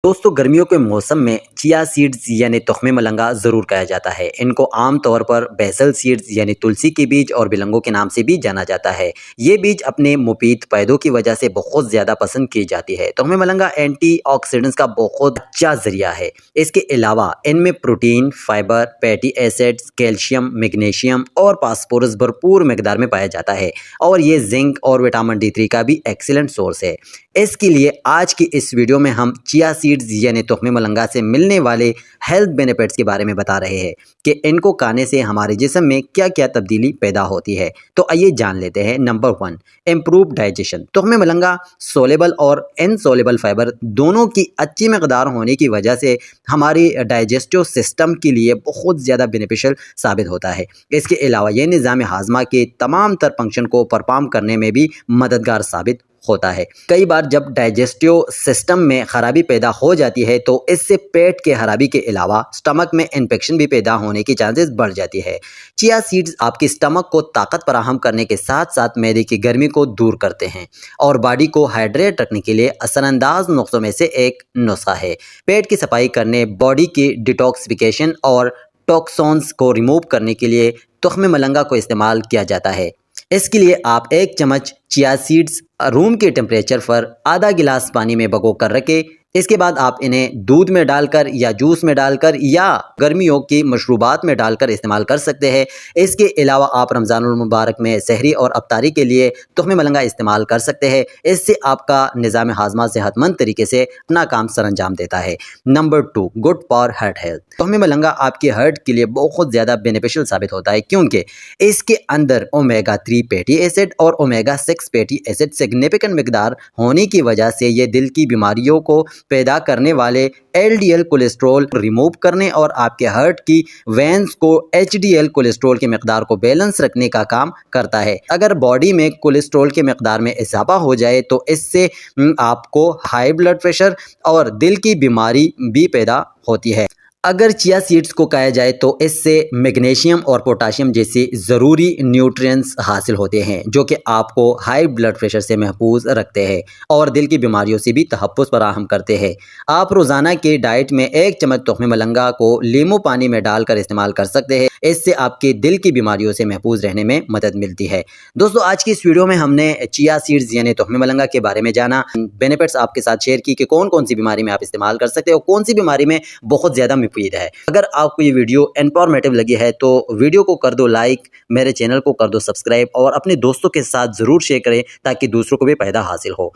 دوستو گرمیوں کے موسم میں چیا سیڈز یعنی تخم ملنگا ضرور کہا جاتا ہے۔ ان کو عام طور پر بیسل سیڈز یعنی تلسی کے بیج اور بلنگوں کے نام سے بھی جانا جاتا ہے۔ یہ بیج اپنے مفید فائدوں کی وجہ سے بہت زیادہ پسند کی جاتی ہے۔ تخم ملنگا اینٹی آکسیڈنٹس کا بہت اچھا ذریعہ ہے۔ اس کے علاوہ ان میں protein, fibre, fatty acids, calcium, magnesium اور فاسفورس بھرپور مقدار میں پایا جاتا ہے، اور یہ زنک اور وٹامن D3 کا بھی ایکسیلنٹ سورس ہے۔ اس کے لیے آج کی اس ویڈیو میں ہم چیا سیڈز یعنی تخم ملنگا سے ملنے والے ہیلتھ بینیفٹس کے بارے میں بتا رہے ہیں کہ ان کو کھانے سے ہمارے جسم میں کیا کیا تبدیلی پیدا ہوتی ہے۔ تو آئیے جان لیتے ہیں۔ Number 1، improve digestion. تخم ملنگا سولیبل اور انسولیبل فائبر دونوں کی اچھی مقدار ہونے کی وجہ سے ہماری ڈائجسٹو سسٹم کے لیے بہت زیادہ بینیفیشل ثابت ہوتا ہے۔ اس کے علاوہ یہ نظام ہاضمہ کے تمام تر فنکشن کو پرفارم کرنے میں بھی مددگار ثابت ہوتا ہے۔ کئی بار جب ڈائجسٹیو سسٹم میں خرابی پیدا ہو جاتی ہے تو اس سے پیٹ کے خرابی کے علاوہ سٹمک میں انفیکشن بھی پیدا ہونے کی چانسز بڑھ جاتی ہے۔ چیا سیڈز آپ کی سٹمک کو طاقت فراہم کرنے کے ساتھ ساتھ معدے کی گرمی کو دور کرتے ہیں اور باڈی کو ہائیڈریٹ رکھنے کے لیے اثر انداز نسخوں میں سے ایک نسخہ ہے۔ پیٹ کی صفائی کرنے، باڈی کی ڈیٹاکسیفیکیشن اور ٹاکسونز کو ریموو کرنے کے لیے تخم ملنگا کو استعمال کیا جاتا ہے۔ اس کے لیے آپ ایک چمچ چیا سیڈز روم کے ٹمپریچر پر آدھا گلاس پانی میں بھگو کر رکھیں۔ اس کے بعد آپ انہیں دودھ میں ڈال کر یا جوس میں ڈال کر یا گرمیوں کی مشروبات میں ڈال کر استعمال کر سکتے ہیں۔ اس کے علاوہ آپ رمضان المبارک میں سحری اور افطاری کے لیے تخم ملنگا استعمال کر سکتے ہیں۔ اس سے آپ کا نظام ہاضمہ صحت مند طریقے سے اپنا کام سر انجام دیتا ہے۔ Number 2، good for heart health. تخم ملنگا آپ کے ہارٹ کے لیے بہت زیادہ بینیفیشل ثابت ہوتا ہے کیونکہ اس کے اندر اومیگا 3 فیٹی ایسڈ اور اومیگا 6 فیٹی ایسڈ سگنیفیکنٹ مقدار ہونے کی وجہ سے یہ دل کی بیماریوں کو پیدا کرنے والے LDL کولیسٹرول ریموو کرنے اور آپ کے ہارٹ کی وینز کو HDL کولیسٹرول کی مقدار کو بیلنس رکھنے کا کام کرتا ہے۔ اگر باڈی میں کولیسٹرول کی مقدار میں اضافہ ہو جائے تو اس سے آپ کو ہائی بلڈ پریشر اور دل کی بیماری بھی پیدا ہوتی ہے۔ اگر چیا سیڈز کو کھایا جائے تو اس سے میگنیشیم اور پوٹاشیم جیسی ضروری نیوٹرینٹس حاصل ہوتے ہیں جو کہ آپ کو ہائی بلڈ پریشر سے محفوظ رکھتے ہیں اور دل کی بیماریوں سے بھی تحفظ فراہم کرتے ہیں۔ آپ روزانہ کے ڈائٹ میں ایک چمچ تخم ملنگا کو لیمو پانی میں ڈال کر استعمال کر سکتے ہیں۔ اس سے آپ کے دل کی بیماریوں سے محفوظ رہنے میں مدد ملتی ہے۔ دوستو آج کی اس ویڈیو میں ہم نے چیا سیڈز یعنی تخم ملنگا کے بارے میں جانا، بینیفٹس آپ کے ساتھ شیئر کی کہ کون کون سی بیماری میں آپ استعمال کر سکتے ہیں اور کون سی بیماری میں بہت زیادہ مفید ہے۔ اگر آپ کو یہ ویڈیو انفارمیٹیو لگی ہے تو ویڈیو کو کر دو لائک، میرے چینل کو کر دو سبسکرائب اور اپنے دوستوں کے ساتھ ضرور شیئر کریں تاکہ دوسروں کو بھی فائدہ حاصل ہو۔